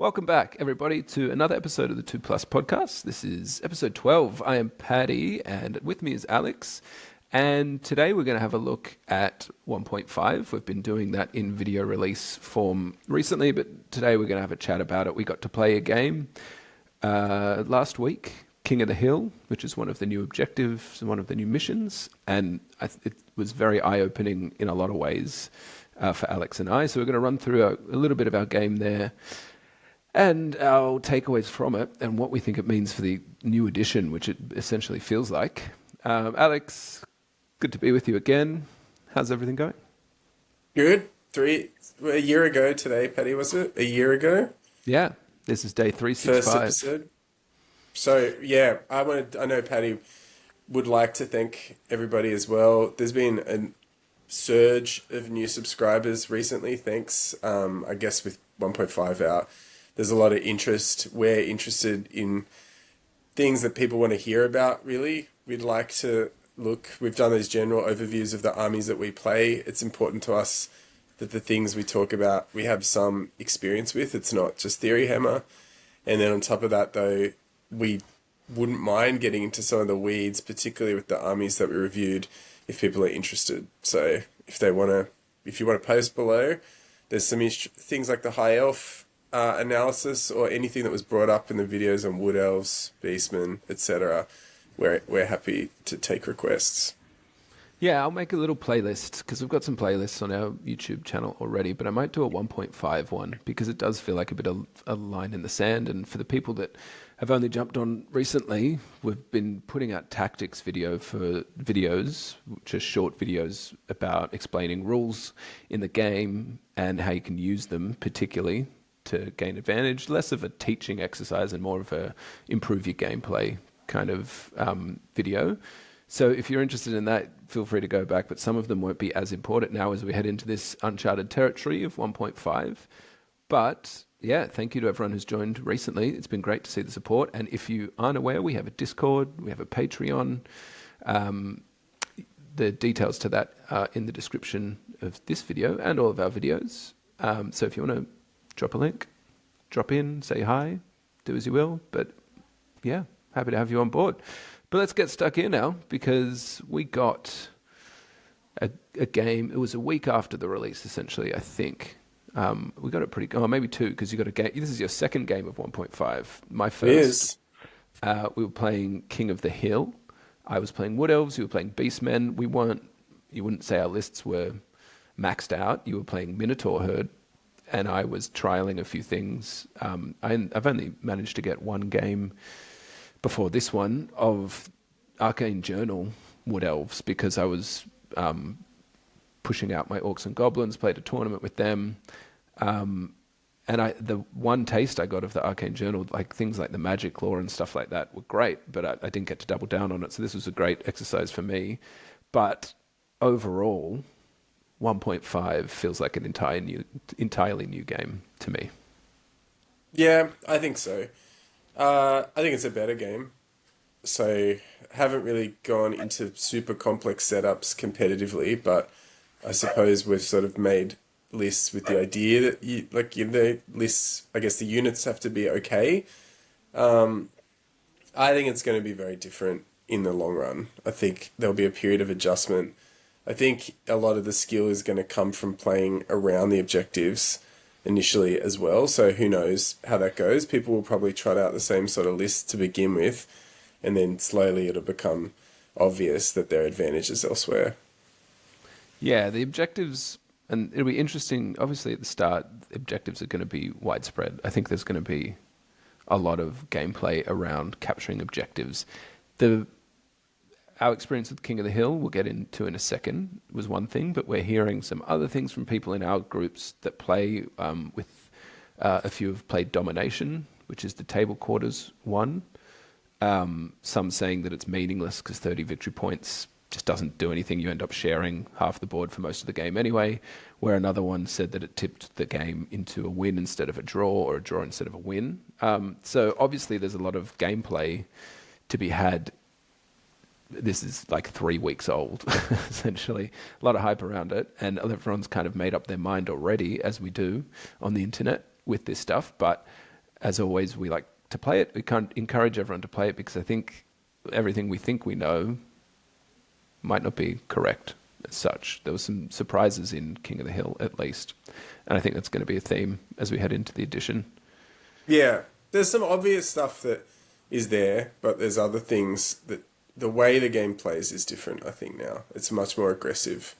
Welcome back, everybody, to another episode of the 2 Plus podcast. This is episode 12. I am Paddy, and with me is Alex. And today we're going to have a look at 1.5. We've been doing that in video release form recently, but today we're going to have a chat about it. We got to play a game last week, King of the Hill, which is one of the new objectives and one of the new missions. And it was very eye-opening in a lot of ways for Alex and I. So we're going to run through a little bit of our game there and our takeaways from it and what we think it means for the new edition, which it essentially feels like. Alex, good to be with you again. How's everything going? Good. A year ago today, Paddy, was it? A year ago? Yeah, this is day First 365. episode. So yeah, I know Paddy would like to thank everybody as well. There's been a surge of new subscribers recently, thanks. I guess with 1.5 out, there's a lot of interest. We're interested in things that people want to hear about, really. We'd like to we've done these general overviews of the armies that we play. It's important to us that the things we talk about, we have some experience with. It's not just theory hammer. And then on top of that, though, we wouldn't mind getting into some of the weeds, particularly with the armies that we reviewed, if people are interested. So if you want to post below, there's some things like the high elf analysis or anything that was brought up in the videos on wood elves, beastmen, etc. We're happy to take requests. Yeah, I'll make a little playlist because we've got some playlists on our YouTube channel already, but I might do a 1.5 one because it does feel like a bit of a line in the sand. And for the people that have only jumped on recently, we've been putting out tactics videos, which are short videos about explaining rules in the game and how you can use them, particularly to gain advantage. Less of a teaching exercise and more of a improve your gameplay kind of video. So if you're interested in that, feel free to go back, but some of them won't be as important now as we head into this uncharted territory of 1.5. But yeah, thank you to everyone who's joined recently. It's been great to see the support. And if you aren't aware, we have a Discord, we have a Patreon. The details to that are in the description of this video and all of our videos. So if you want to drop a link, drop in, say hi, do as you will. But yeah, happy to have you on board. But let's get stuck in now because we got a game. It was a week after the release, essentially, I think. We got it pretty, maybe two, because you got a game. This is your second game of 1.5. My It first, is. we were playing King of the Hill. I was playing Wood Elves. You were playing Beastmen. You wouldn't say our lists were maxed out. You were playing Minotaur Herd, and I was trialing a few things. I've only managed to get one game before this one of Arcane Journal Wood Elves because I was pushing out my Orcs and Goblins, played a tournament with them. And the one taste I got of the Arcane Journal, like things like the magic lore and stuff like that were great, but I didn't get to double down on it. So this was a great exercise for me. But overall, 1.5 feels like an entirely new game to me. Yeah, I think so. I think it's a better game. So haven't really gone into super complex setups competitively, but I suppose we've sort of made lists with the idea that the lists, I guess the units have to be okay. I think it's going to be very different in the long run. I think there'll be a period of adjustment. I think a lot of the skill is going to come from playing around the objectives initially as well. So who knows how that goes? People will probably trot out the same sort of list to begin with, and then slowly it'll become obvious that there are advantages elsewhere. Yeah, the objectives, and it'll be interesting. Obviously, at the start, the objectives are going to be widespread. I think there's going to be a lot of gameplay around capturing objectives. Our experience with King of the Hill, we'll get into in a second, was one thing, but we're hearing some other things from people in our groups that play with a few have played Domination, which is the table quarters one. Some saying that it's meaningless because 30 victory points just doesn't do anything. You end up sharing half the board for most of the game anyway, where another one said that it tipped the game into a win instead of a draw or a draw instead of a win. So obviously there's a lot of gameplay to be had. This is like 3 weeks old, essentially. A lot of hype around it, and everyone's kind of made up their mind already, as we do on the internet with this stuff. But as always, we like to play it. We can't encourage everyone to play it because I think everything we think we know might not be correct as such. There were some surprises in King of the Hill, at least. And I think that's going to be a theme as we head into the edition. Yeah, there's some obvious stuff that is there, but there's other things that the way the game plays is different, I think now. It's much more aggressive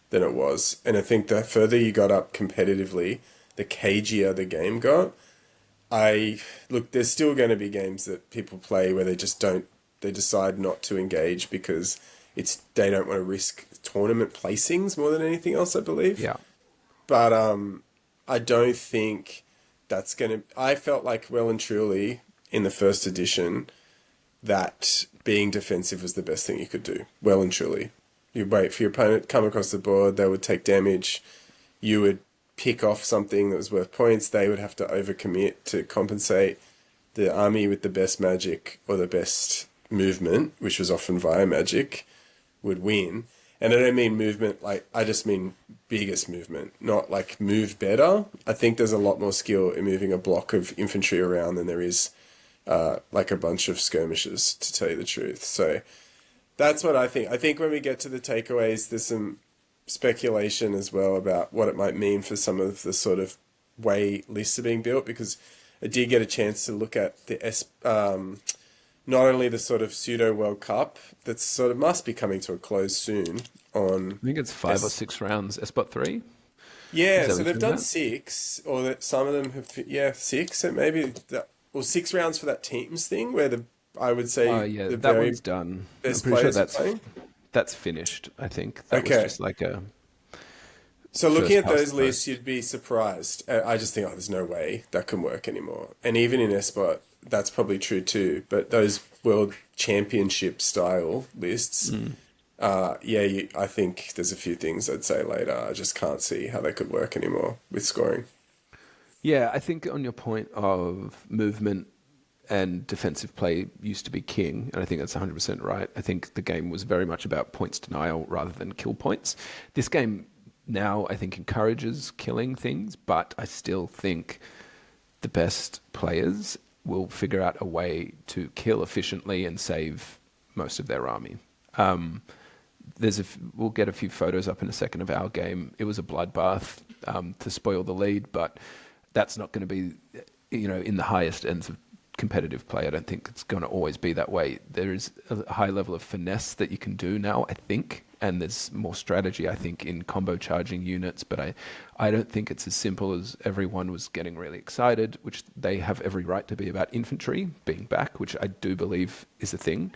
than it was. And I think the further you got up competitively, the cagier the game got. I look, there's still going to be games that people play where they just don't, they decide not to engage because they don't want to risk tournament placings more than anything else, I believe. Yeah. But I don't think that's going to. I felt like well and truly in the first edition that being defensive was the best thing you could do. Well and truly, you wait for your opponent to come across the board. They would take damage. You would pick off something that was worth points. They would have to overcommit to compensate. The army with the best magic or the best movement, which was often via magic, would win. And I don't mean movement like, I just mean biggest movement, not like move better. I think there's a lot more skill in moving a block of infantry around than there is like a bunch of skirmishes, to tell you the truth. So that's what I think. I think when we get to the takeaways, there's some speculation as well about what it might mean for some of the sort of way lists are being built, because I did get a chance to look at not only the sort of pseudo World Cup that sort of must be coming to a close soon on. I think it's 5 or 6 rounds. Spot 3? Is Yeah, that so what you're they've talking done about? six, or that some of them have, yeah, six, so maybe or 6 rounds for that teams thing where I would Oh, say yeah, the that very one's done. I'm best pretty sure players are that's playing. that's finished. I think that was Okay, just like a so looking first at past those the lists, post. you'd be surprised. I just think, oh, there's no way that can work anymore. And even in Espot, that's probably true too. But those World Championship style lists, yeah, I think there's a few things I'd say later. I just can't see how they could work anymore with scoring. Yeah, I think on your point of movement and defensive play used to be king, and I think that's 100% right. I think the game was very much about points denial rather than kill points. This game now, I think, encourages killing things, but I still think the best players will figure out a way to kill efficiently and save most of their army. Um, we'll get a few photos up in a second of our game. It was a bloodbath to spoil the lead, but that's not going to be, in the highest ends of competitive play. I don't think it's going to always be that way. There is a high level of finesse that you can do now, I think, and there's more strategy, I think, in combo charging units, but I don't think it's as simple as everyone was getting really excited, which they have every right to be, about infantry being back, which I do believe is a thing.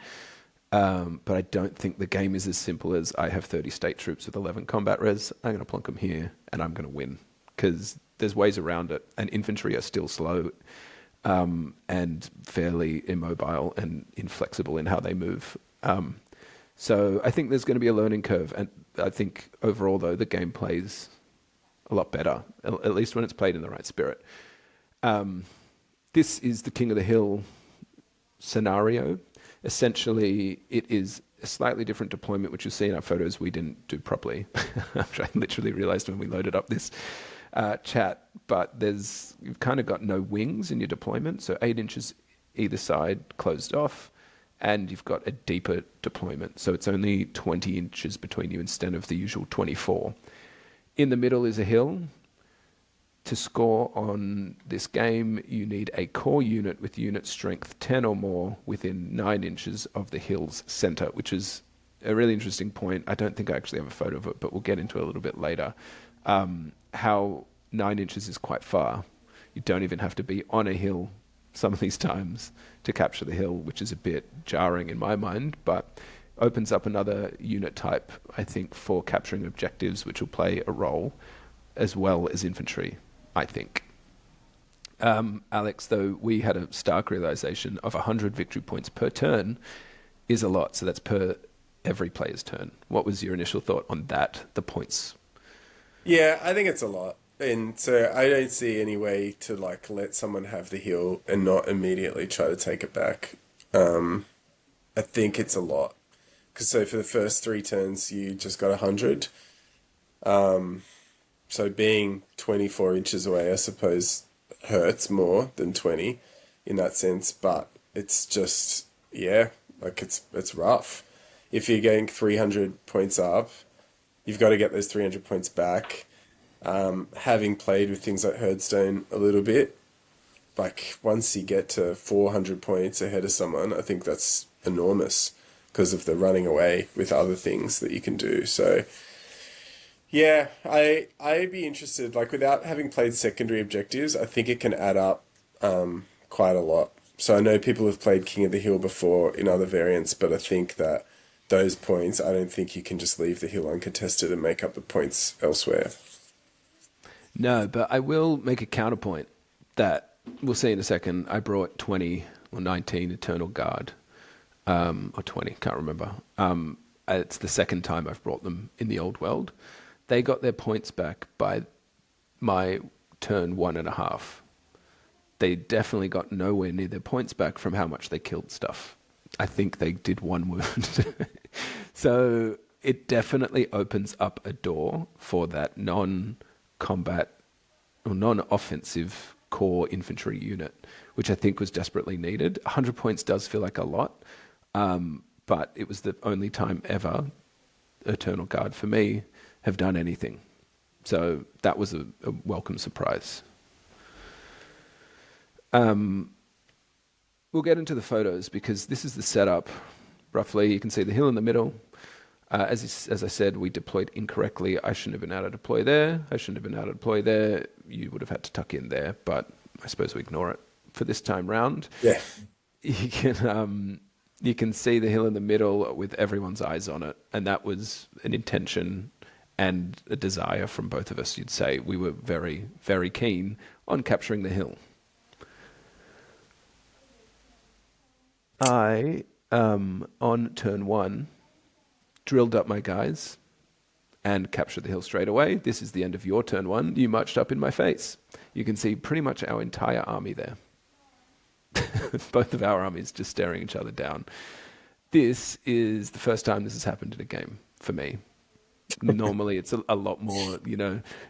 But I don't think the game is as simple as I have 30 state troops with 11 combat res. I'm going to plonk them here and I'm going to win, because there's ways around it. And infantry are still slow and fairly immobile and inflexible in how they move. So I think there's going to be a learning curve. And I think overall, though, the game plays a lot better, at least when it's played in the right spirit. This is the King of the Hill scenario. Essentially, it is a slightly different deployment, which you see in our photos we didn't do properly, which I literally realized when we loaded up this chat. But you've kind of got no wings in your deployment, so 8 inches either side closed off, and you've got a deeper deployment, so it's only 20 inches between you instead of the usual 24. In the middle is a hill. To score on this game, you need a core unit with unit strength 10 or more within 9 inches of the hill's center, which is a really interesting point. I don't think I actually have a photo of it, but we'll get into it a little bit later. How 9 inches is quite far. You don't even have to be on a hill some of these times to capture the hill, which is a bit jarring in my mind, but opens up another unit type, I think, for capturing objectives, which will play a role, as well as infantry, I think. Alex, though, we had a stark realization of 100 victory points per turn is a lot. So that's per every player's turn. What was your initial thought on that, the points? Yeah, I think it's a lot. And so I don't see any way to like let someone have the hill and not immediately try to take it back. I think it's a lot. Because so for the first 3 turns, you just got 100. So being 24 inches away, I suppose hurts more than 20 in that sense, but it's just, yeah, like it's rough. If you're getting 300 points up, you've got to get those 300 points back. Having played with things like Hearthstone a little bit, like once you get to 400 points ahead of someone, I think that's enormous because of the running away with other things that you can do. So yeah, I'd be interested. Like without having played secondary objectives, I think it can add up quite a lot. So I know people have played King of the Hill before in other variants, but I think that those points, I don't think you can just leave the hill uncontested and make up the points elsewhere. No, but I will make a counterpoint that we'll see in a second. I brought 20 or 19 Eternal Guard, or 20, can't remember. It's the second time I've brought them in the old world. They got their points back by my turn 1.5. They definitely got nowhere near their points back from how much they killed stuff. I think they did one wound. So it definitely opens up a door for that non-combat or non-offensive core infantry unit, which I think was desperately needed. 100 points does feel like a lot, but it was the only time ever Eternal Guard for me have done anything. So that was a welcome surprise. We'll get into the photos because this is the setup. Roughly, you can see the hill in the middle. As I said, we deployed incorrectly. I shouldn't have been able to deploy there. I shouldn't have been able to deploy there. You would have had to tuck in there, but I suppose we ignore it for this time round. Yeah. You can see the hill in the middle with everyone's eyes on it, and that was an intention and a desire from both of us. You'd say we were very, very keen on capturing the hill. I, on turn 1, drilled up my guys and captured the hill straight away. This is the end of your turn 1. You marched up in my face. You can see pretty much our entire army there. Both of our armies just staring each other down. This is the first time this has happened in a game for me. Normally it's a lot more,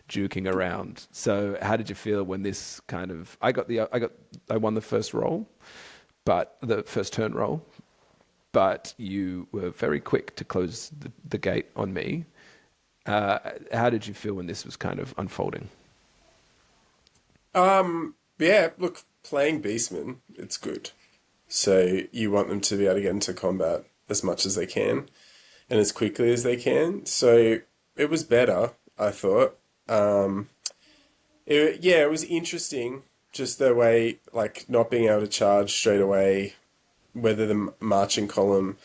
juking around. So how did you feel when this kind of, I won the first roll, but the first turn roll, but you were very quick to close the gate on me. How did you feel when this was kind of unfolding? Yeah, look, playing Beastmen, it's good. So you want them to be able to get into combat as much as they can and as quickly as they can. So it was better, I thought. It was interesting, just the way, like, not being able to charge straight away, whether the marching column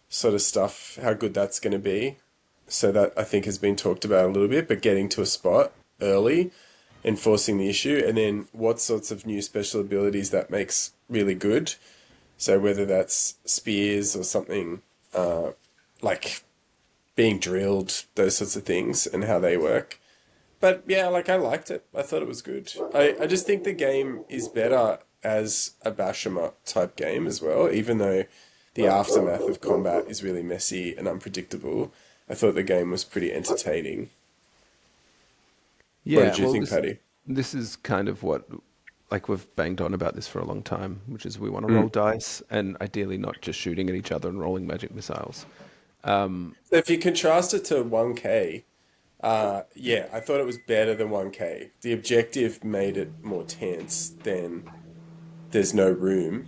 sort of stuff, how good that's going to be. So that, I think, has been talked about a little bit, but getting to a spot early, enforcing the issue, and then what sorts of new special abilities that makes really good. So whether that's spears or something like being drilled, those sorts of things, and how they work. But yeah, like I liked it. I thought it was good. I just think the game is better as a bash 'em up type game as well, even though the aftermath of combat is really messy and unpredictable. I thought the game was pretty entertaining. What Yeah, did you well, think, Paddy? this is kind of what, like we've banged on about this for a long time, which is we want to roll Mm. dice and ideally not just shooting at each other and rolling magic missiles. So if you contrast it to 1K, yeah, I thought it was better than 1K. The objective made it more tense than there's no room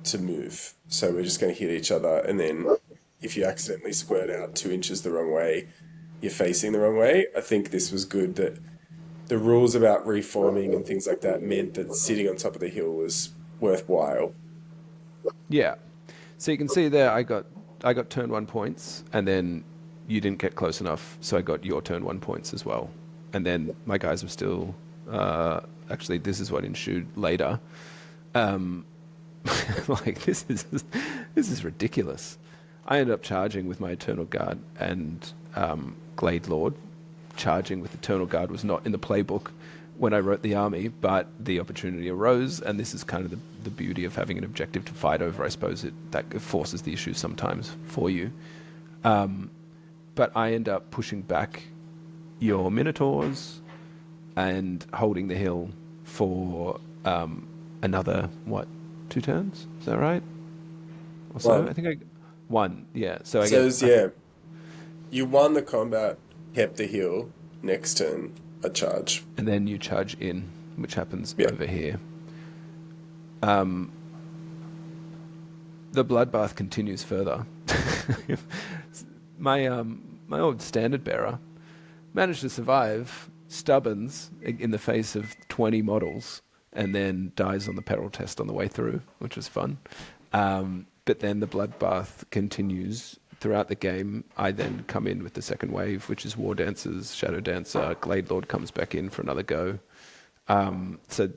to move. So we're just going to hit each other. And then if you accidentally squirt out 2 inches the wrong way, you're facing the wrong way. I think this was good that the rules about reforming and things like that meant that sitting on top of the hill was worthwhile. Yeah. So you can see there, I got turn 1 points, and then you didn't get close enough, so I got your turn 1 points as well. And then my guys were still. Actually, this is what ensued later. Um, like this is ridiculous. I ended up charging with my Eternal Guard and Glade Lord. Charging with Eternal Guard was not in the playbook when I wrote the army, but the opportunity arose, and this is kind of the beauty of having an objective to fight over. I suppose that forces the issue sometimes for you. But I end up pushing back your Minotaurs and holding the hill for another what, 2 turns? Is that right? Or so? I One. think I one. Yeah. So I So get. it's, yeah, you won the combat, kept the heal, next turn, a charge. And then you charge in, which happens Yeah. over here. The bloodbath continues further. My old standard bearer managed to survive stubborns in the face of 20 models, and then dies on the peril test on the way through, which was fun. But then the bloodbath continues throughout the game. I then come in with the second wave, which is War Dancers, Shadow Dancer. Glade Lord comes back in for another go. So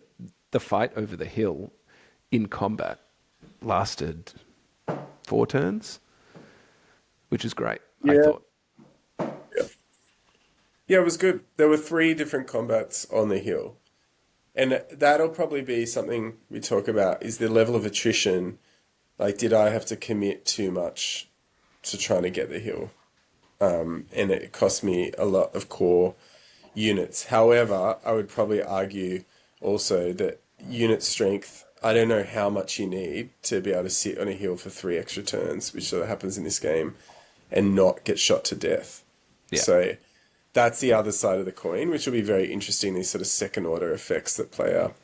the fight over the hill in combat lasted 4 turns, which is great, I Yeah. thought. Yeah. Yeah, it was good. There were three different combats on the hill. And that'll probably be something we talk about is the level of attrition. Like, did I have to commit too much to trying to get the hill? And it cost me a lot of core units. However, I would probably argue also that unit strength, I don't know how much you need to be able to sit on a hill for 3 extra turns, which sort of happens in this game, and not get shot to death. Yeah. So that's the other side of the coin, which will be very interesting, these sort of second order effects that play out.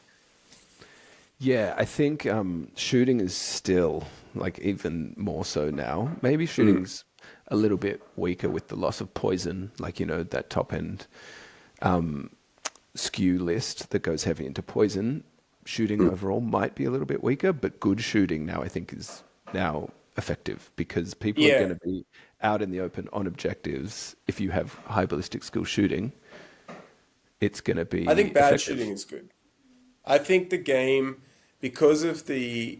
Yeah, I think shooting is still like even more so now. Maybe Mm. shooting's a little bit weaker with the loss of poison, like that top end skew list that goes heavy into poison. Shooting Mm. overall might be a little bit weaker, but good shooting now I think is now effective because people are going Yeah, to be out in the open on objectives. If you have high ballistic skill shooting, it's going to I be think bad shooting effective. is good. I think the game, because of the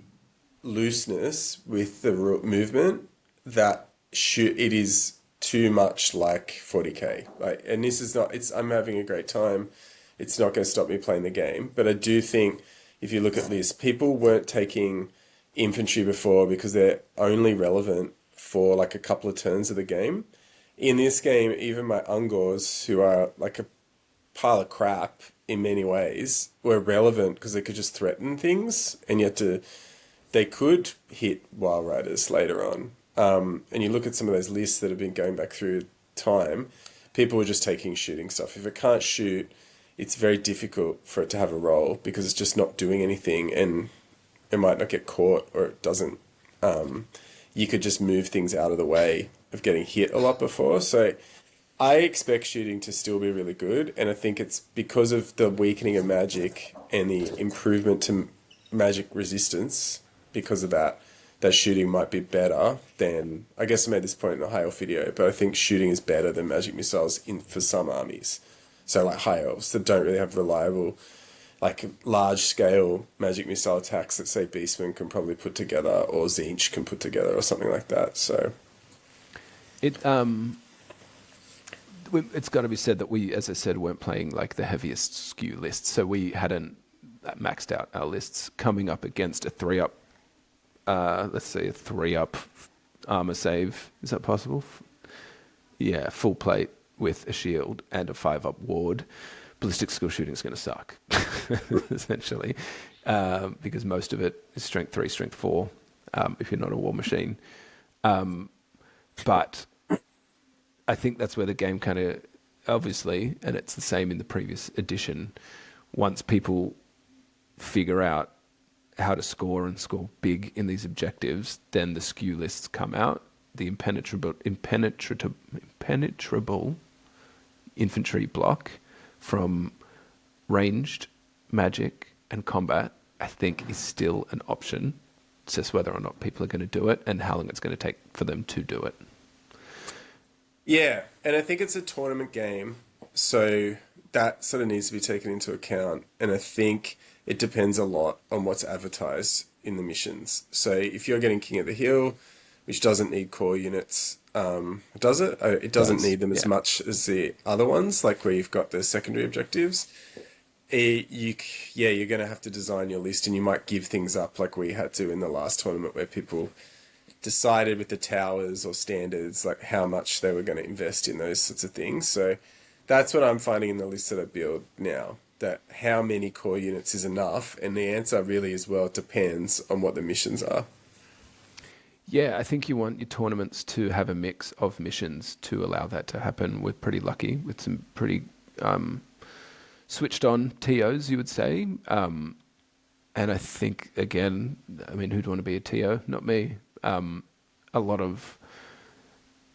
looseness with the movement, that it is too much like 40k. Like, and this is not. It's I'm having a great time. It's not going to stop me playing the game, but I do think if you look at this, people weren't taking infantry before because they're only relevant for like a couple of turns of the game. In this game, even my Ungors, who are like a pile of crap in many ways, were relevant because they could just threaten things, and yet they could hit Wild Riders later on. And you look at some of those lists that have been going back through time, people were just taking shooting stuff. If it can't shoot, it's very difficult for it to have a role because it's just not doing anything, and it might not get caught, or it doesn't. You could just move things out of the way of getting hit a lot before. So I expect shooting to still be really good, and I think it's because of the weakening of magic and the improvement to magic resistance. Because of that, that shooting might be better than, I guess I made this point in the high elf video, but I think shooting is better than magic missiles in for some armies. So like high elves that don't really have reliable, like large scale magic missile attacks that say Beastman can probably put together, or Zinch can put together, or something like that. So It it's got to be said that we, as I said, weren't playing like the heaviest skew lists, so we hadn't maxed out our lists coming up against a 3-up. Let's say a 3-up armor save. Is that possible? Yeah, full plate with a shield and a 5-up ward. Ballistic skill shooting is going to suck, essentially, because most of it is strength 3, strength 4. If you're not a war machine, but I think that's where the game kind of, obviously, and it's the same in the previous edition, once people figure out how to score and score big in these objectives, then the skew lists come out. The impenetrable infantry block from ranged magic and combat, I think, is still an option. It's just whether or not people are going to do it and how long it's going to take for them to do it. yeah, and I think it's a tournament game, so that sort of needs to be taken into account. And I think it depends a lot on what's advertised in the missions. So if you're getting King of the Hill, which doesn't need core units, does it? It doesn't Does, need them as yeah. much as the other ones, like where you've got the secondary objectives. Yeah, you're going to have to design your list, and you might give things up like we had to in the last tournament, where people decided with the towers or standards like how much they were going to invest in those sorts of things. So that's what I'm finding in the list that I build now. that how many core units is enough, and the answer really is, well, it depends on what the missions are. Yeah, I think you want your tournaments to have a mix of missions to allow that to happen. We're pretty lucky with some pretty switched on TOs, you would say. And I think, again, I mean, who'd want to be a TO? Not me. A lot of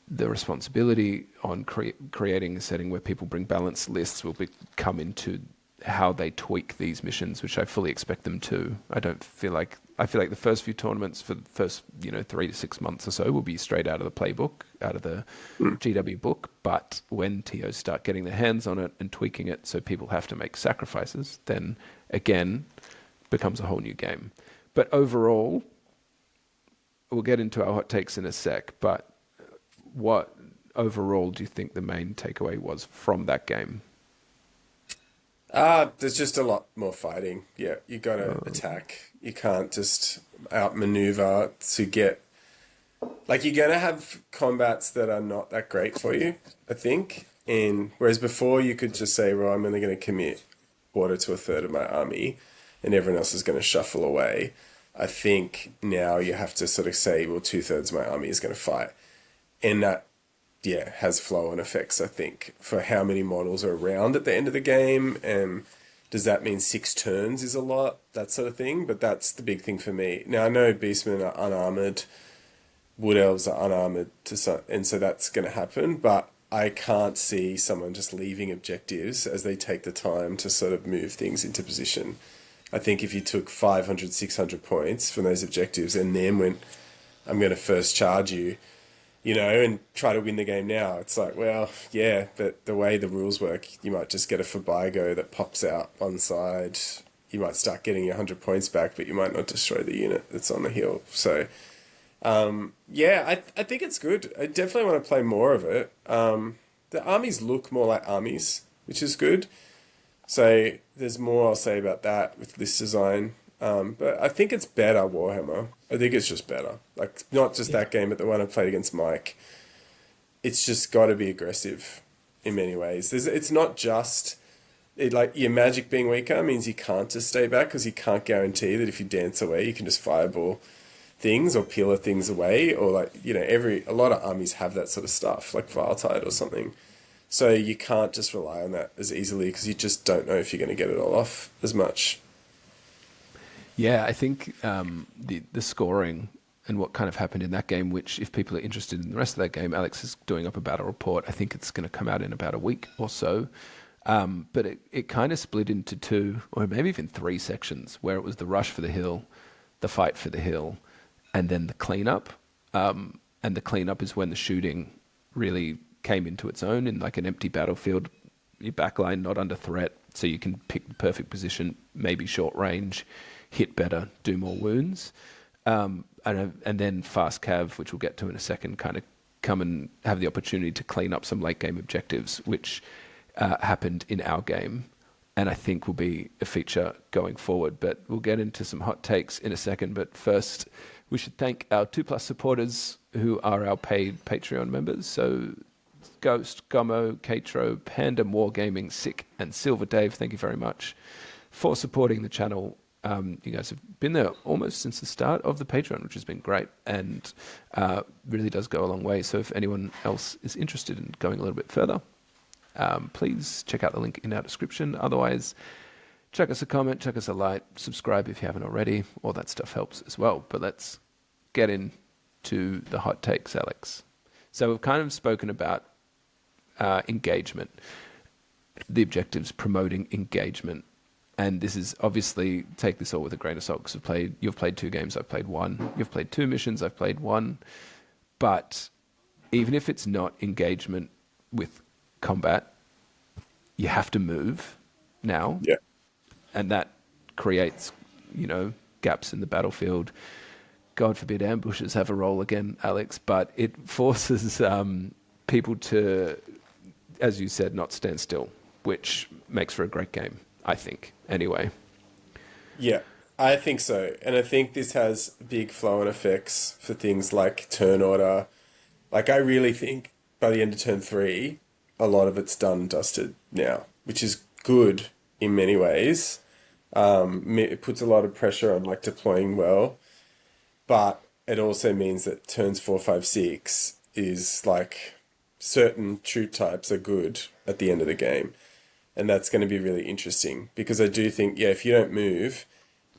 the responsibility on creating a setting where people bring balanced lists will come into how they tweak these missions, which I fully expect them to. I feel like the first few tournaments for the first 3 to 6 months or so will be straight out of the playbook, out of the GW book. But when TOs start getting their hands on it and tweaking it, so people have to make sacrifices, then again becomes a whole new game. But overall, we'll get into our hot takes in a sec. But what overall do you think the main takeaway was from that game? There's just a lot more fighting. Yeah, you got to attack. You can't just outmaneuver to get. Like, you're gonna have combats that are not that great for you, I think. And whereas before you could just say, well, I'm only going to commit quarter to a third of my army, and everyone else is going to shuffle away. I think now you have to sort of say, well, 2/3 of my army is going to fight, and that, yeah, has flow-on effects, I think, for how many models are around at the end of the game, and does that mean 6 turns is a lot, that sort of thing. But that's the big thing for me. Now, I know beastmen are unarmored, wood elves are unarmored to some, and so that's going to happen, but I can't see someone just leaving objectives as they take the time to sort of move things into position. I think if you took 500, 600 points from those objectives and then went, I'm going to first charge you, and try to win the game now. It's like, well, yeah, but the way the rules work, you might just get a Fabigo that pops out one side. You might start getting your 100 points back, but you might not destroy the unit that's on the hill. So, yeah, I think it's good. I definitely want to play more of it. The armies look more like armies, which is good. So there's more I'll say about that with list design. But I think it's better, Warhammer. I think it's just better. Like, not just that game, but the one I played against Mike. It's just got to be aggressive in many ways. It's not just like your magic being weaker means you can't just stay back, because you can't guarantee that if you dance away, you can just fireball things or pillar things away, or like, a lot of armies have that sort of stuff, like Viletide or something. So you can't just rely on that as easily, because you just don't know if you're going to get it all off as much. Yeah, I think the scoring and what kind of happened in that game, which if people are interested in the rest of that game, Alex is doing up a battle report. I think it's going to come out in about a week or so. But it kind of split into 2 or maybe even 3 sections, where it was the rush for the hill, the fight for the hill, and then the cleanup. And the cleanup is when the shooting really came into its own in like an empty battlefield, your backline not under threat, so you can pick the perfect position, maybe short range, hit better, do more wounds. And then fast cav, which we'll get to in a second, kind of come and have the opportunity to clean up some late game objectives, which happened in our game, and I think will be a feature going forward. But we'll get into some hot takes in a second. But first, we should thank our 2+ supporters who are our paid Patreon members. So Ghost, Gummo, Katro, Pandem Wargaming, Sick, and Silver Dave, thank you very much for supporting the channel. You guys have been there almost since the start of the Patreon, which has been great, and really does go a long way. So if anyone else is interested in going a little bit further, please check out the link in our description. Otherwise, chuck us a comment, chuck us a like, subscribe if you haven't already. All that stuff helps as well. But let's get into the hot takes, Alex. So we've kind of spoken about engagement, the objectives promoting engagement. And this is obviously, take this all with a grain of salt, because you've played 2 games, I've played 1. You've played 2 missions, I've played 1. But even if it's not engagement with combat, you have to move now. Yeah. And that creates, gaps in the battlefield. God forbid ambushes have a role again, Alex, but it forces people to, as you said, not stand still, which makes for a great game, I think, anyway. Yeah, I think so. And I think this has big flow-on effects for things like turn order. Like, I really think by the end of turn 3, a lot of it's done and dusted now, which is good in many ways. It puts a lot of pressure on like deploying well, but it also means that turns 4, 5, 6 is like certain troop types are good at the end of the game. And that's going to be really interesting because I do think, yeah, if you don't move,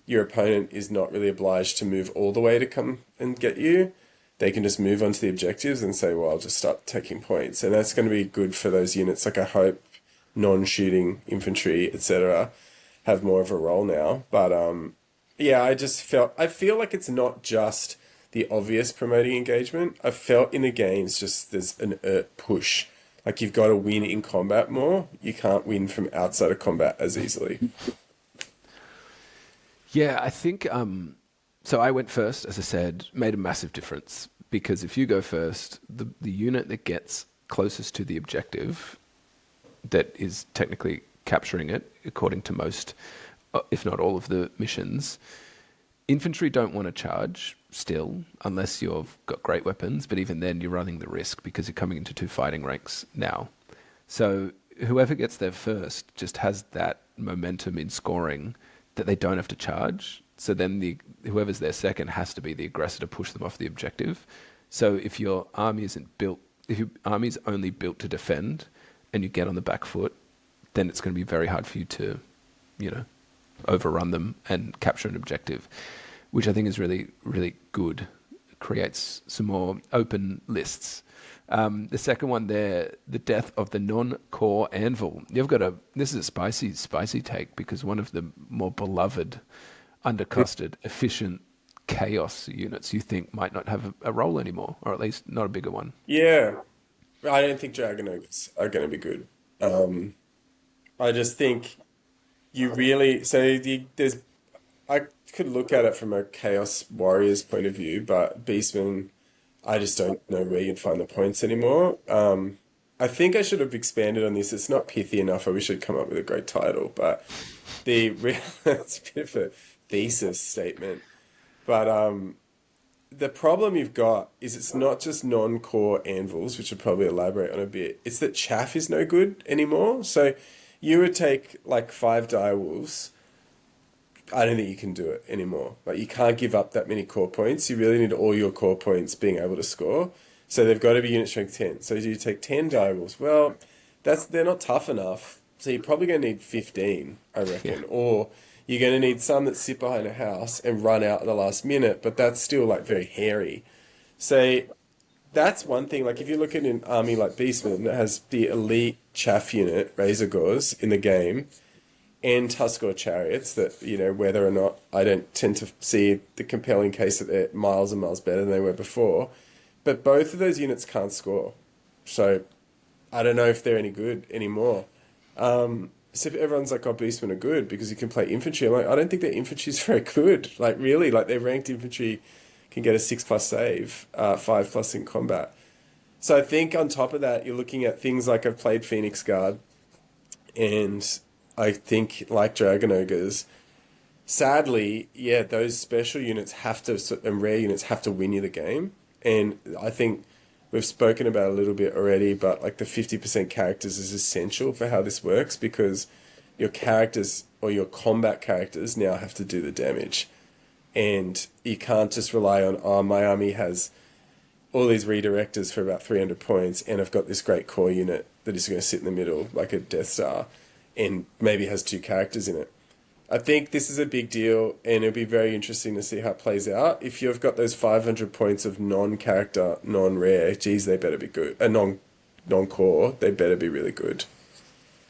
your opponent is not really obliged to move all the way to come and get you. They can just move on to the objectives and say, well, I'll just start taking points. And that's going to be good for those units. Like I hope non-shooting infantry, etc., have more of a role now. But yeah, I feel like it's not just the obvious promoting engagement. I felt in the games just there's an push. Like you've got to win in combat more. You can't win from outside of combat as easily. Yeah, I think so. I went first, as I said, made a massive difference because if you go first, the unit that gets closest to the objective, that is technically capturing it, according to most, if not all of the missions. Infantry don't want to charge still, unless you've got great weapons, but even then you're running the risk because you're coming into two fighting ranks now. So whoever gets there first just has that momentum in scoring that they don't have to charge. So then whoever's there second has to be the aggressor to push them off the objective. So if your army isn't built, if your army's only built to defend and you get on the back foot, then it's going to be very hard for you to, you know, overrun them and capture an objective, which I think is really, really good. It creates some more open lists. The second one there, the death of the non-core anvil. This is a spicy take because one of the more beloved, undercosted, efficient chaos units you think might not have a role anymore, or at least not a bigger one. Yeah, I don't think Dragon Ogres are going to be good. I just think you really there's I could look at it from a Chaos Warriors point of view, but Beastmen, I just don't know where you'd find the points anymore. I think I should have expanded on this. It's not pithy enough. I wish I'd come up with a great title, but it's a bit of a thesis statement. But the problem you've got is it's not just non-core anvils, which I'll probably elaborate on a bit. It's that chaff is no good anymore. So you would take like 5 direwolves. I don't think you can do it anymore. Like you can't give up that many core points. You really need all your core points being able to score. So they've got to be unit strength 10. So you take 10 direwolves. Well, they're not tough enough. So you're probably going to need 15, I Yeah. reckon. Or you're going to need some that sit behind a house and run out at the last minute, but that's still like very hairy. So that's one thing. Like if you look at an army like Beastman that has the elite chaff unit, Razor Gores, in the game, and Tuskor chariots that, you know, whether or not I don't tend to see the compelling case that they're miles and miles better than they were before. But both of those units can't score. So I don't know if they're any good anymore. So if everyone's like, oh, Beastmen are good because you can play infantry. I'm like, I don't think their infantry is very good. Like really, like their ranked infantry can get a 6+ save, 5+ in combat. So I think on top of that, you're looking at things like I've played Phoenix Guard, and I think like Dragon Ogres, sadly, yeah, those special units have to and rare units have to win you the game. And I think we've spoken about it a little bit already, but like the 50% characters is essential for how this works because your characters or your combat characters now have to do the damage. And you can't just rely on, oh, my army has all these redirectors for about 300 points, and I've got this great core unit that is going to sit in the middle like a Death Star and maybe has 2 characters in it. I think this is a big deal, and it'll be very interesting to see how it plays out. If you've got those 500 points of non-character, non-rare, geez, they better be good. Non-core, they better be really good.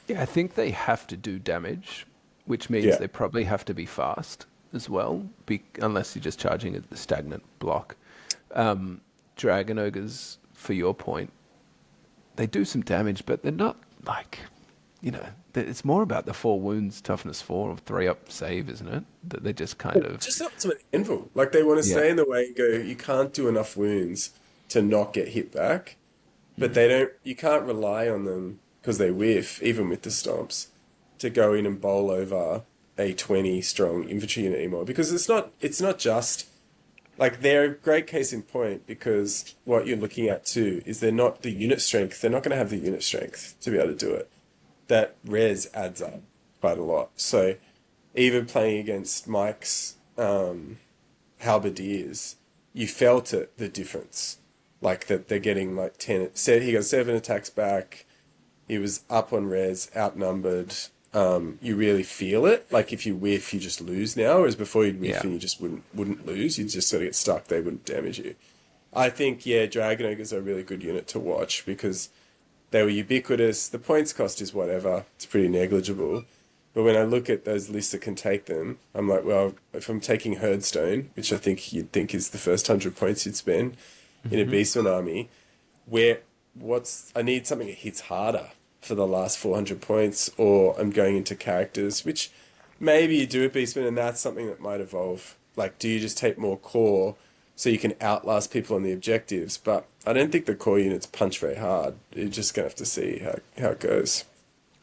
Yeah, I think they have to do damage, which means Yeah. they probably have to be fast as well, unless you're just charging a stagnant block. Dragon Ogres, for your point, they do some damage, but they're not like, you know, it's more about the 4 wounds, toughness 4, or 3 up save, isn't it? That they just kind of, Just ultimate anvil. Like they want to yeah. stay in the way and go, you can't do enough wounds to not get hit back. But they don't, you can't rely on them because they whiff, even with the stomps, to go in and bowl over a 20 strong infantry unit anymore. Because it's not just like they're a great case in point because what you're looking at too is they're not the unit strength. They're not going to have the unit strength to be able to do it. That res adds up quite a lot. So even playing against Mike's halberdiers, you felt it, the difference. Like that they're getting like 10, he got 7 attacks back. He was up on res, outnumbered. You really feel it. Like if you whiff, you just lose now. Whereas before you'd whiff Yeah. and you just wouldn't lose. You'd just sort of get stuck. They wouldn't damage you. I think yeah, Dragon Ogres are a really good unit to watch because they were ubiquitous. The points cost is whatever. It's pretty negligible. But when I look at those lists that can take them, I'm like, well, if I'm taking Herdstone, which I think you'd think is the first 100 points you'd spend in a Hmm. Beastman army, where I need something that hits harder for the last 400 points, or I'm going into characters, which maybe you do at Beastman, and that's something that might evolve. Like, do you just take more core so you can outlast people on the objectives? But I don't think the core units punch very hard. You're just gonna have to see how it goes.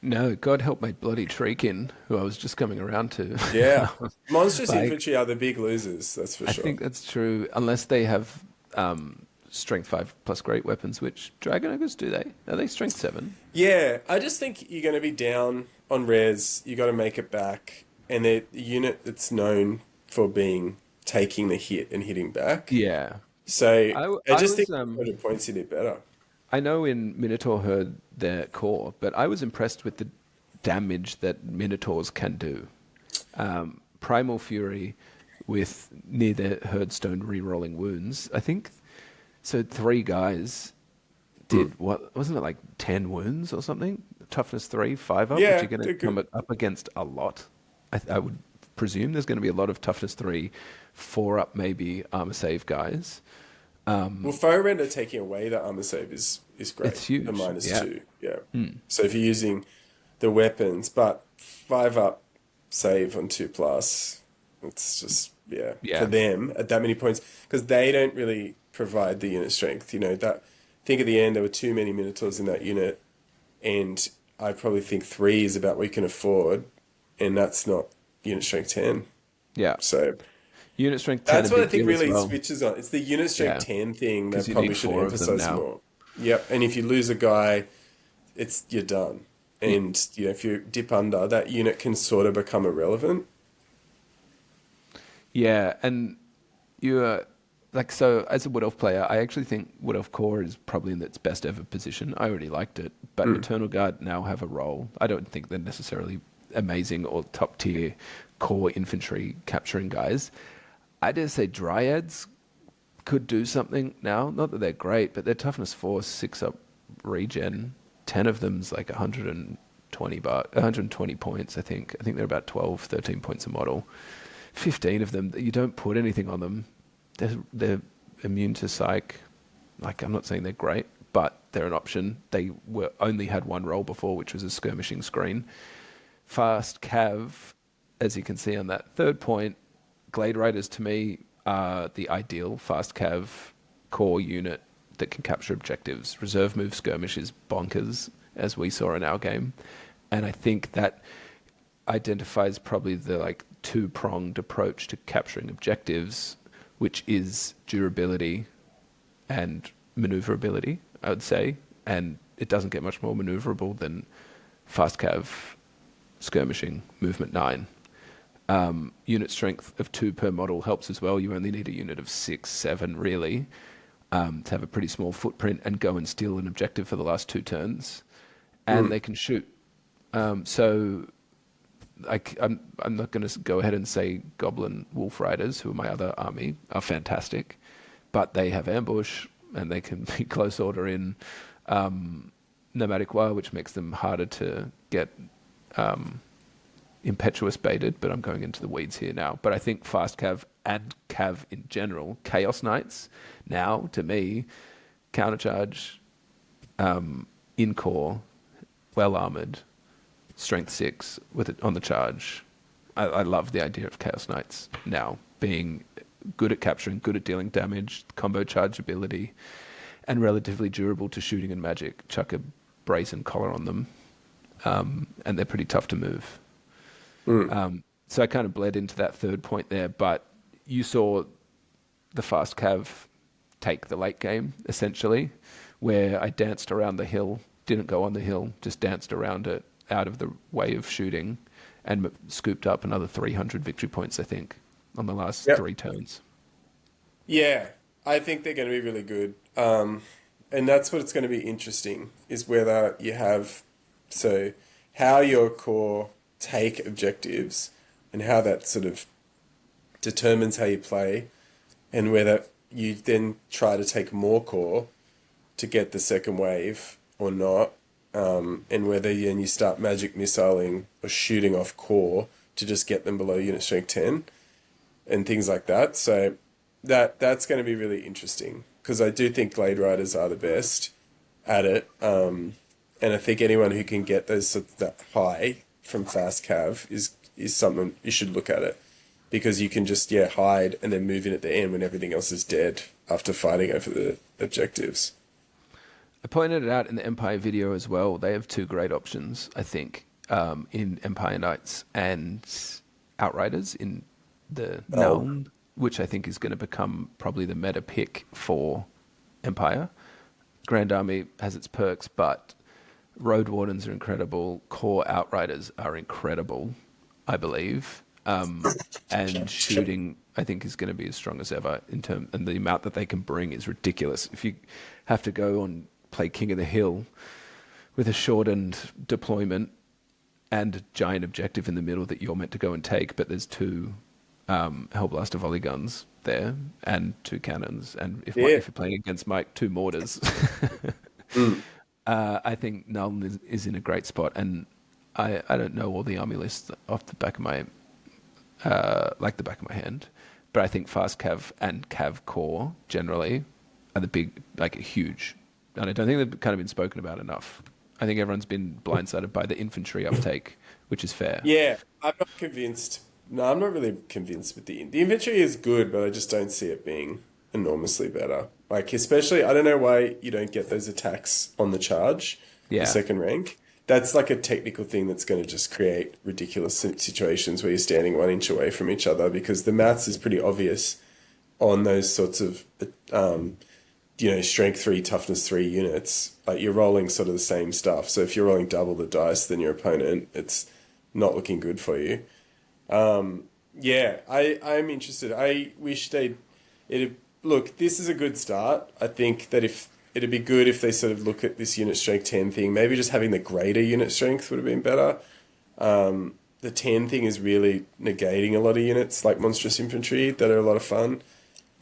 No, God help my bloody Treekin, who I was just coming around to. Yeah, monstrous Like, infantry are the big losers. That's for I sure. think that's true, unless they have strength 5 plus great weapons, which Dragon Ogres do they? Are they strength 7? Yeah, I just think you're going to be down on res. You got to make it back, and they're the unit that's known for being taking the hit and hitting back. Yeah. So I I just was think 100 points you did better. I know in Minotaur Herd their core, but I was impressed with the damage that Minotaurs can do. Primal Fury with near the Herdstone re-rolling wounds. I think so. 3 guys did what wasn't it like 10 wounds or something? Toughness 3, 5 up, which Yeah, you're going to they're come good. up against a lot. I would presume there's going to be a lot of toughness 3, 4 up maybe armor save guys. Well, foe render taking away the armor save is great. It's The huge. minus Yeah. two, yeah. So if you're using the weapons, but 5 up save on 2+, it's just yeah for Yeah. them at that many points because they don't really provide the unit strength. You know that. Think at the end there were too many Minotaurs in that unit, and I probably think 3 is about what we can afford, and that's not unit strength 10. Yeah. So Unit strength 10 a that's what I big think deal as really well. switches on. It's the unit strength Yeah. 10 thing Because that you probably need should 4 of them emphasize now. more. Yep, and if you lose a guy, you're done. Y- And you know, if you dip under, that unit can sort of become irrelevant. Yeah, and you're like, so as a Wood Elf player, I actually think Wood Elf Core is probably in its best ever position. I already liked it, but Eternal Guard now have a role. I don't think they're necessarily amazing or top tier core infantry capturing guys. I dare say Dryads could do something now. Not that they're great, but their toughness 4, 6 up regen. 10 of them's like 120 points, I think. I think they're about 12, 13 points a model. 15 of them, you don't put anything on them. They're immune to psych. Like, I'm not saying they're great, but they're an option. They were only had one role before, which was a skirmishing screen. Fast cav, as you can see on that third point, Glade Riders to me are the ideal fast cav core unit that can capture objectives. Reserve move skirmish is bonkers, as we saw in our game. And I think that identifies probably the like two-pronged approach to capturing objectives, which is durability and maneuverability, I would say. And it doesn't get much more maneuverable than fast cav skirmishing movement 9. Unit strength of 2 per model helps as well. You only need a unit of 6, 7 really, to have a pretty small footprint and go and steal an objective for the last 2 turns. And they can shoot. So I'm not going to go ahead and say Goblin Wolf Riders, who are my other army, are fantastic, but they have ambush and they can be close order in nomadic wire, which makes them harder to get impetuous baited. But I'm going into the weeds here now. But I think fast cav and cav in general, Chaos Knights now to me, countercharge, in core, well armored, strength 6 with it on the charge. I love the idea of Chaos Knights now being good at capturing, good at dealing damage, combo charge ability, and relatively durable to shooting and magic. Chuck a brazen collar on them, and they're pretty tough to move. So I kind of bled into that third point there, but you saw the fast cav take the late game, essentially, where I danced around the hill, didn't go on the hill, just danced around it, out of the way of shooting, and scooped up another 300 victory points, I think, on the last Yep. 3 turns. Yeah, I think they're going to be really good. And that's what's going to be interesting is whether you have, so how your core take objectives and how that sort of determines how you play, and whether you then try to take more core to get the second wave or not, and whether then you start magic missiling or shooting off core to just get them below unit strength 10 and things like that. So that's going to be really interesting because I do think Glade Riders are the best at it, and I think anyone who can get those that high from fast cav is something you should look at it because you can just hide and then move in at the end when everything else is dead after fighting over the objectives. I pointed it out in the Empire video as well. They have two great options, I think, in Empire Knights and Outriders in the Oh, Nuln, which I think is going to become probably the meta pick for Empire. Grand Army has its perks, but Road Wardens are incredible. Core Outriders are incredible, I believe. And shooting, I think, is going to be as strong as ever and the amount that they can bring is ridiculous. If you have to go and play King of the Hill with a shortened deployment and a giant objective in the middle that you're meant to go and take, but there's two Hellblaster volley guns there and two cannons, and if yeah. you're playing against Mike, two mortars. Mm. I think Nuln is in a great spot, and I don't know all the army lists off the back of my like the back of my hand, but I think fast cav and cav core generally are the big, like, huge, and I don't think they've kind of been spoken about enough. I think everyone's been blindsided by the infantry uptake, which is fair. Yeah, I'm not convinced. No, I'm not really convinced with the infantry is good, but I just don't see it being enormously better. Like especially, I don't know why you don't get those attacks on the charge for Yeah, second rank. That's like a technical thing that's going to just create ridiculous situations where you're standing 1 inch away from each other because the maths is pretty obvious on those sorts of strength 3, toughness 3 units. Like you're rolling sort of the same stuff. So if you're rolling double the dice than your opponent, it's not looking good for you. Yeah, I'm interested. I wish they'd it look, this is a good start. I think that if it'd be good if they sort of look at this unit strength 10 thing, maybe just having the greater unit strength would have been better. The 10 thing is really negating a lot of units like monstrous infantry that are a lot of fun.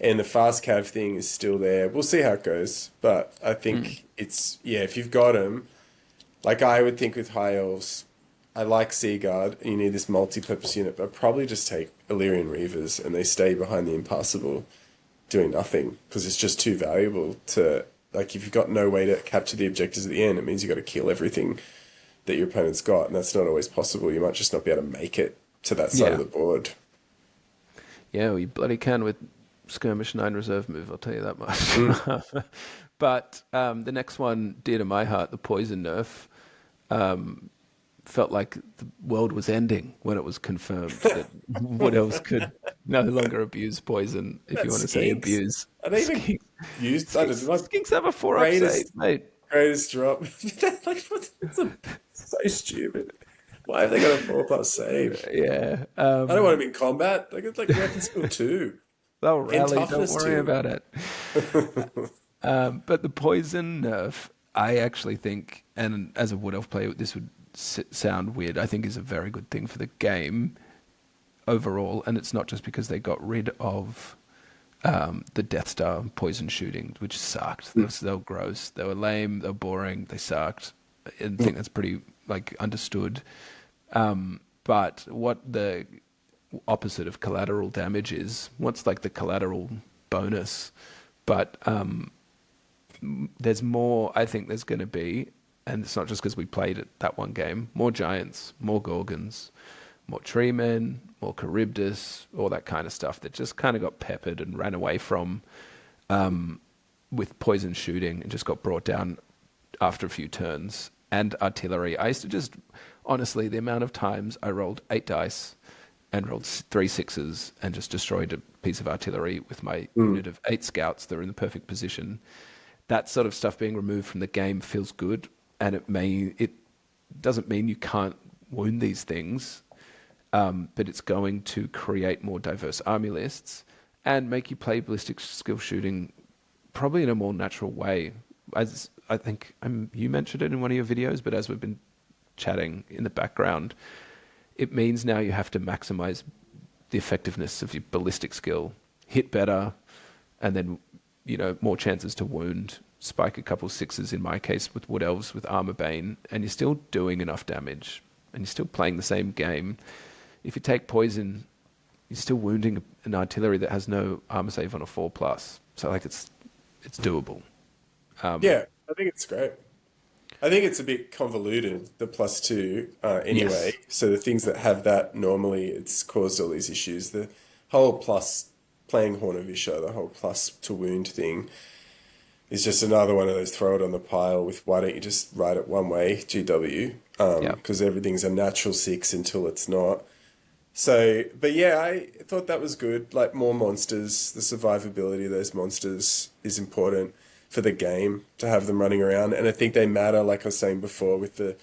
And the fast cav thing is still there. We'll see how it goes. But I think it's, yeah, if you've got them, like I would think with high elves, I like Seaguard, and you need this multi-purpose unit, but probably just take Illyrian Reavers and they stay behind the Impassable doing nothing because it's just too valuable to, like, if you've got no way to capture the objectives at the end, it means you've got to kill everything that your opponent's got, and that's not always possible. You might just not be able to make it to that side of yeah, the board. yeah. Well, you bloody can with skirmish 9 reserve move. I'll tell you that Mm. much. But the next one, dear to my heart, the poison nerf. Felt like the world was ending when it was confirmed that Wood Elves could no longer abuse poison, if That you want to say skinks. abuse. Are they even Skinks, used? I don't know. Like, skinks have a 4-up save, greatest, mate. greatest drop. Like, so stupid. Why have they got a 4+ save? Yeah. I don't want them in combat. Like, it's like weapon skill 2 They'll and rally, don't toughness worry 2. about it. But the poison nerf, I actually think, and as a Wood Elf player, this would sound weird, I think is a very good thing for the game overall, and it's not just because they got rid of the Death Star poison shooting, which sucked. They were gross. They were lame. They were boring. They sucked. I think that's pretty like understood. But what the opposite of collateral damage is, what's like the collateral bonus? But there's more. I think there's going to be, and it's not just because we played it that one game. More giants, more gorgons, more tree men, more Charybdis, all that kind of stuff that just kind of got peppered and ran away from with poison shooting and just got brought down after a few turns. And artillery. I used to just, honestly, the amount of times I rolled 8 dice and rolled 3 sixes and just destroyed a piece of artillery with my unit of 8 scouts that are in the perfect position. That sort of stuff being removed from the game feels good, and it doesn't mean you can't wound these things, but it's going to create more diverse army lists and make you play ballistic skill shooting probably in a more natural way. As I think you mentioned it in one of your videos, but as we've been chatting in the background, it means now you have to maximize the effectiveness of your ballistic skill, hit better, and then more chances to wound, spike a couple sixes in my case with Wood Elves with Armor Bane, and you're still doing enough damage, and you're still playing the same game. If you take poison, you're still wounding an artillery that has no armor save on a 4+. So like it's doable. Yeah, I think it's great. I think it's a bit convoluted, the +2, anyway. Yes. So the things that have that normally, it's caused all these issues. The whole plus playing Horn of Isha, the whole plus to wound thing is just another one of those throw it on the pile with why don't you just write it one way, GW, Yeah. because everything's a natural 6 until it's not. So, but yeah, I thought that was good. Like more monsters, the survivability of those monsters is important for the game to have them running around. And I think they matter, like I was saying before, with the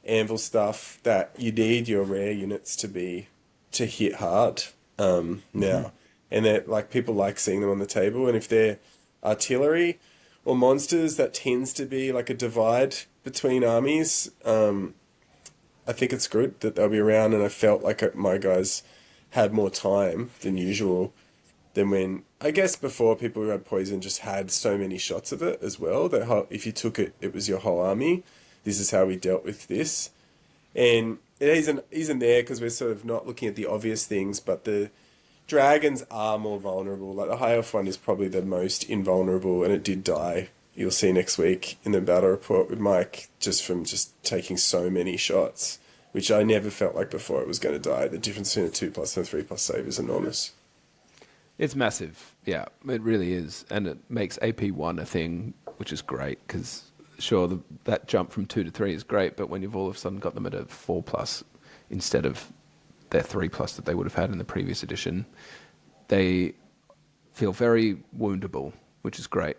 anvil stuff, that you need your rare units to hit hard Hmm. now. And that like people like seeing them on the table. And if they're artillery or monsters, that tends to be like a divide between armies. I think it's good that they'll be around, and I felt like my guys had more time than usual than when I guess before people who had poison just had so many shots of it as well that if you took it, it was your whole army. This is how we dealt with this, and it isn't there because we're sort of not looking at the obvious things, but the dragons are more vulnerable. Like the high elf one is probably the most invulnerable, and it did die. You'll see next week in the battle report with Mike, just from just taking so many shots, which I never felt like before it was going to die. The difference between a 2+ and a 3+ save is enormous. It's massive. Yeah, it really is. And it makes AP1 a thing, which is great because, sure, that jump from 2 to 3 is great, but when you've all of a sudden got them at a 4+ instead of their 3+ that they would have had in the previous edition, they feel very woundable, which is great.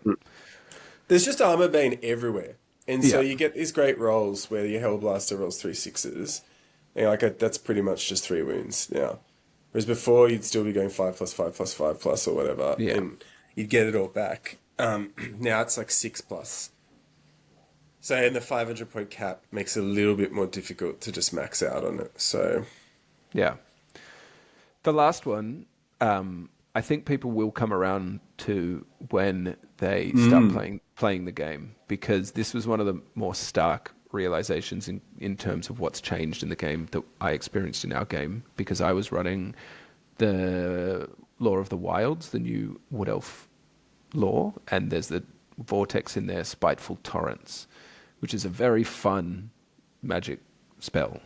There's just armor bane everywhere. And so Yeah. you get these great rolls where your Hellblaster rolls 3 6s. And you're like, that's pretty much just 3 wounds now. Whereas before, you'd still be going 5+5+5+ or whatever, Yeah. and you'd get it all back. Now it's like 6+. So, and the 500 point cap makes it a little bit more difficult to just max out on it. So, Yeah. The last one, I think people will come around to when they start playing the game because this was one of the more stark realizations in terms of what's changed in the game that I experienced in our game because I was running the Law of the Wilds, the new Wood Elf law, and there's the Vortex in there, Spiteful Torrents, which is a very fun magic spell.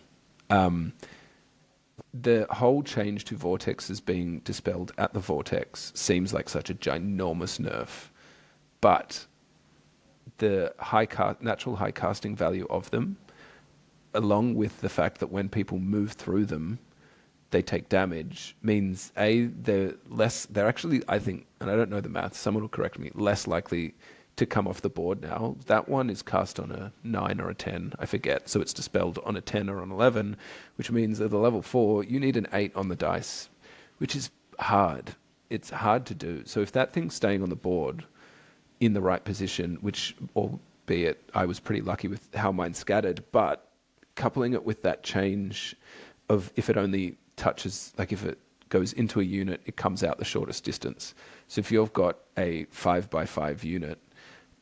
The whole change to vortexes being dispelled at the vortex seems like such a ginormous nerf, but the natural high casting value of them, along with the fact that when people move through them, they take damage, means they're actually, I think, and I don't know the math, someone will correct me, less likely to come off the board now. That one is cast on a 9 or a 10, I forget. So it's dispelled on a 10 or an 11, which means at the level 4, you need an 8 on the dice, which is hard. It's hard to do. So if that thing's staying on the board in the right position, which, albeit I was pretty lucky with how mine scattered, but coupling it with that change of if it only touches, like if it goes into a unit, it comes out the shortest distance. So if you've got a 5x5 unit,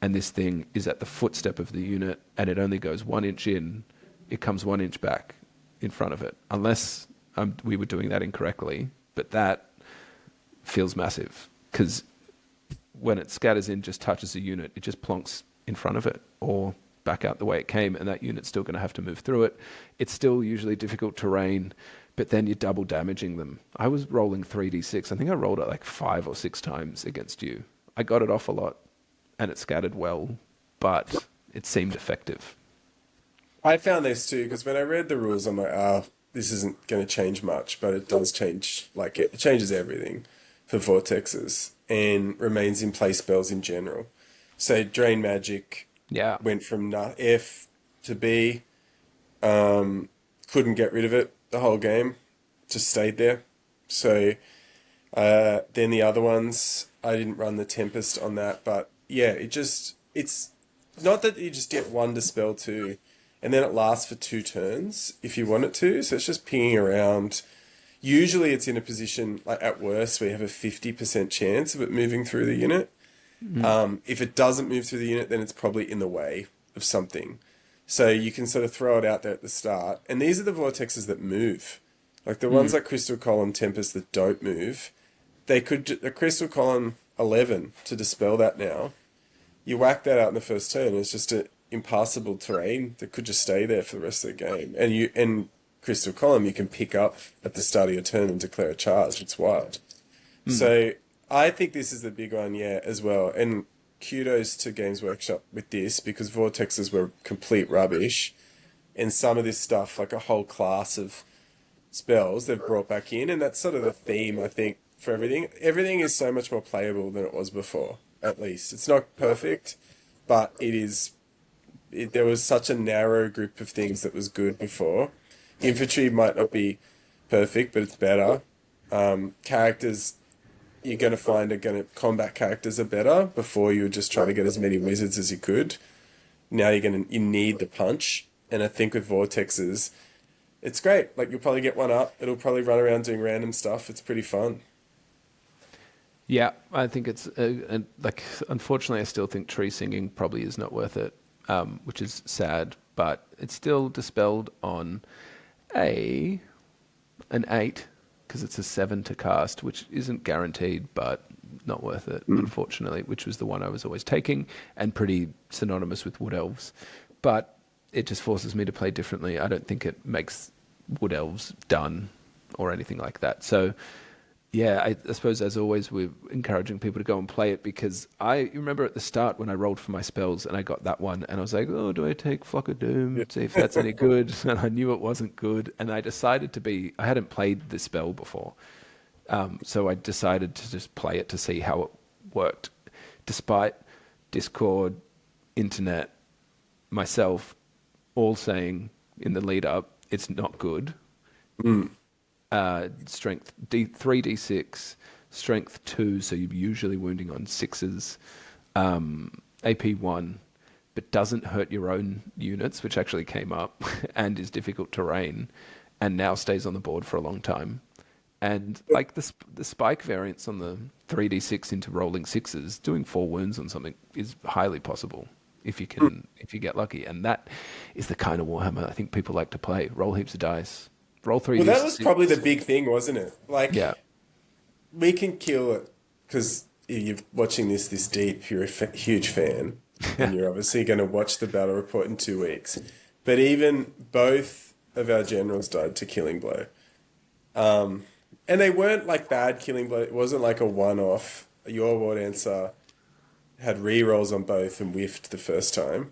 and this thing is at the footstep of the unit and it only goes 1 inch in, it comes 1 inch back in front of it. Unless we were doing that incorrectly, but that feels massive because when it scatters in, just touches a unit, it just plonks in front of it or back out the way it came, and that unit's still going to have to move through it. It's still usually difficult terrain, but then you're double damaging them. I was rolling 3d6. I think I rolled it like 5 or 6 times against you. I got it off a lot, and it scattered well, but it seemed effective. I found this too because when I read the rules, I'm like, this isn't going to change much, but it does change. Like it changes everything for vortexes and remains in play spells in general. So drain magic Yeah. went from F to B. Couldn't get rid of it the whole game. just stayed there. So then the other ones, I didn't run the Tempest on that, but yeah, it's not that you just get one Dispel two, and then it lasts for 2 turns if you want it to. So it's just pinging around. Usually it's in a position, like at worst, where you have a 50% chance of it moving through the unit. Mm. If it doesn't move through the unit, then it's probably in the way of something. So you can sort of throw it out there at the start. And these are the vortexes that move. Like the ones Mm. like Crystal Column Tempest that don't move, they could, a Crystal Column 11 to dispel that now. You whack that out in the first turn, it's just an impassable terrain that could just stay there for the rest of the game. And Crystal Column you can pick up at the start of your turn and declare a charge. It's wild. Mm. So I think this is the big one, yeah, as well. And kudos to Games Workshop with this because vortexes were complete rubbish. And some of this stuff, like a whole class of spells, they've brought back in. And that's sort of the theme, I think, for everything. Everything is so much more playable than it was before, at least. It's not perfect, but it is. There was such a narrow group of things that was good before. Infantry might not be perfect, but it's better. Characters you're going to find are going to combat characters are better. Before you were just trying to get as many wizards as you could. Now you need the punch, and I think with vortexes, it's great. Like you'll probably get one up. It'll probably run around doing random stuff. It's pretty fun. Yeah, I think it's like unfortunately, I still think tree singing probably is not worth it, which is sad. But it's still dispelled on a an 8 because it's a 7 to cast, which isn't guaranteed, but not worth it, unfortunately. Which was the one I was always taking, and pretty synonymous with wood elves. But it just forces me to play differently. I don't think it makes wood elves done or anything like that. So yeah, I suppose as always we're encouraging people to go and play it because you remember at the start when I rolled for my spells and I got that one and I was like, oh, do I take Flock of Yeah. Doom, see if that's any good? And I knew it wasn't good, and I decided I hadn't played the spell before, so I decided to just play it to see how it worked, despite Discord, internet, myself, all saying in the lead up it's not good. Mm. Strength 3d6, strength 2, so you're usually wounding on 6s, AP 1, but doesn't hurt your own units, which actually came up, and is difficult terrain, and now stays on the board for a long time. And like the spike variance on the 3d6 into rolling 6s, doing 4 wounds on something is highly possible if you get lucky. And that is the kind of Warhammer I think people like to play. Roll heaps of dice. Roll Well, that was 3d6. probably the big thing, wasn't it? Yeah. Like we can kill it because you're watching this deep. You're a huge fan, and you're obviously going to watch the battle report in 2 weeks. But even both of our generals died to killing blow. And they weren't like bad killing blow. It wasn't like a one-off. Your War Dancer had re-rolls on both and whiffed the first time.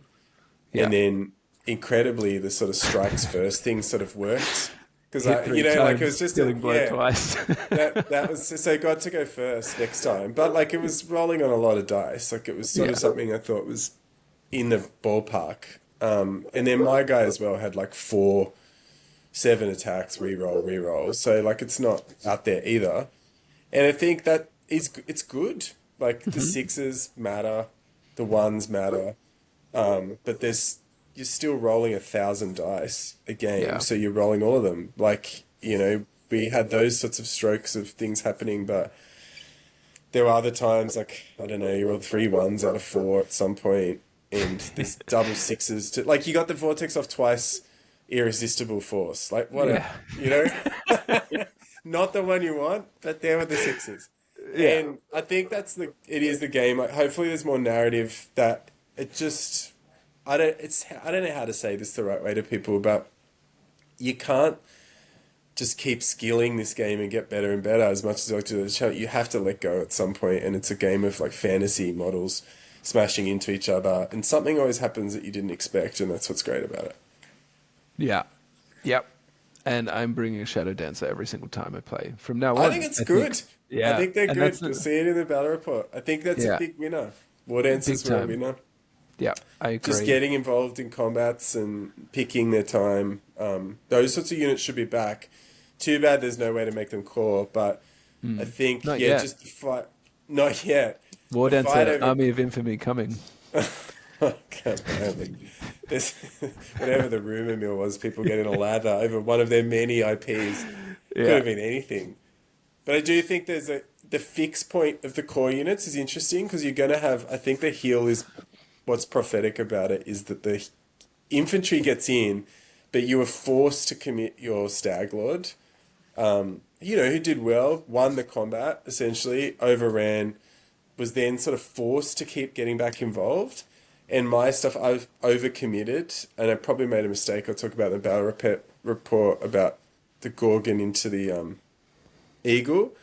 Yeah. And then incredibly, the sort of strikes first thing sort of worked. Because Hit 3 like it was times, just killing blow yeah, twice. that was so got to go first next time. But like it was rolling on a lot of dice. Like it was sort of Yeah. something I thought was in the ballpark. And then my guy as well had like 7 attacks, re-roll. So like it's not out there either. And I think that it's good. Like the 6s matter, the 1s matter, but you're still rolling 1,000 dice a game, Yeah. so you're rolling all of them. Like we had those sorts of strokes of things happening, but there were other times like I don't know, you rolled 3 1s out of 4 at some point, and there's double 6s to like you got the vortex off twice, irresistible force. Like Yeah. whatever, not the one you want, but there were the 6s. Yeah. And I think it is the game. Like, hopefully there's more narrative that it just, I don't know how to say this the right way to people, but you can't just keep skilling this game and get better and better as much as I like to do the show. You have to let go at some point, and it's a game of like fantasy models smashing into each other, and something always happens that you didn't expect, and that's what's great about it. Yeah. Yep. And I'm bringing a Shadow Dancer every single time I play from now I on. think it's good. I Yeah. think they're And good. You'll see it in the battle report. I think that's a yeah, big winner. War big dancers were a time. winner. Yeah, I Just agree. getting involved in combats and picking their time. Those sorts of units should be back Too bad there's no way to make them core, but I Mm. think, Not yeah, yet. just the fight. Not yet. The Warden fight said, over. "Army of Infamy coming." Apparently, there's whatever the rumor mill was, people getting a lather over one of their many IPs. Could Yeah. have been anything. But I do think the fix point of the core units is interesting because you're going to have. I think the heal is what's prophetic about it is that the infantry gets in, but you were forced to commit your stag lord. Who did well, won the combat essentially, overran, was then sort of forced to keep getting back involved. And my stuff, I've overcommitted, and I probably made a mistake. I'll talk about the battle report about the Gorgon into the eagle.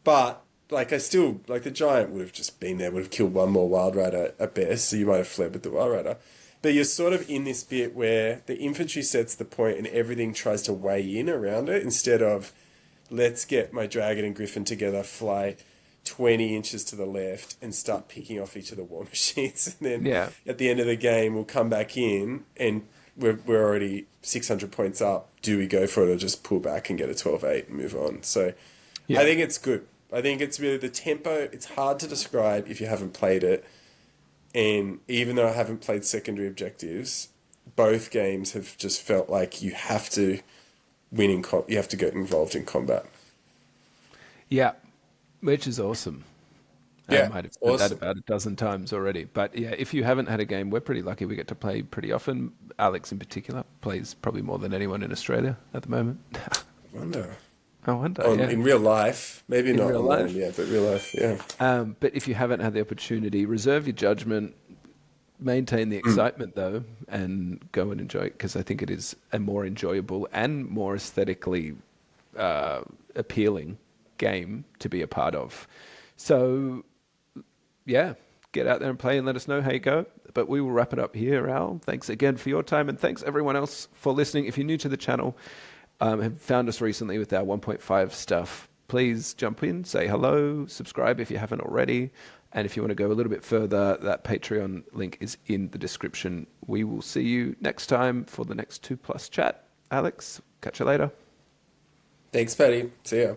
But like I still like the giant would have just been there, would have killed one more wild rider at best, so you might have fled with the wild rider. But you're sort of in this bit where the infantry sets the point and everything tries to weigh in around it instead of let's get my dragon and griffin together, fly 20 inches to the left and start picking off each of the war machines. And then Yeah. at the end of the game, we'll come back in and we're already 600 points up. Do we go for it or just pull back and get a 12-8 and move on? So I Yeah. think it's good. I think it's really the tempo. It's hard to describe if you haven't played it. And even though I haven't played secondary objectives, both games have just felt like you have to you have to get involved in combat. Yeah. Which is awesome. I Yeah, might have said that awesome. about a dozen times already. But yeah, if you haven't had a game, we're pretty lucky. We get to play pretty often. Alex, in particular, plays probably more than anyone in Australia at the moment. Wonder. I wonder, yeah. In real life, maybe In not real online, life. yeah, but real life, yeah. But if you haven't had the opportunity, reserve your judgment, maintain the excitement though, and go and enjoy it because I think it is a more enjoyable and more aesthetically appealing game to be a part of. So yeah, get out there and play and let us know how you go. But we will wrap it up here, Al. Thanks again for your time and thanks everyone else for listening. If you're new to the channel, have found us recently with our 1.5 stuff, please jump in, say hello, subscribe if you haven't already. And if you want to go a little bit further, that Patreon link is in the description. We will see you next time for the next 2+ chat. Alex, catch you later. Thanks, Paddy. See ya.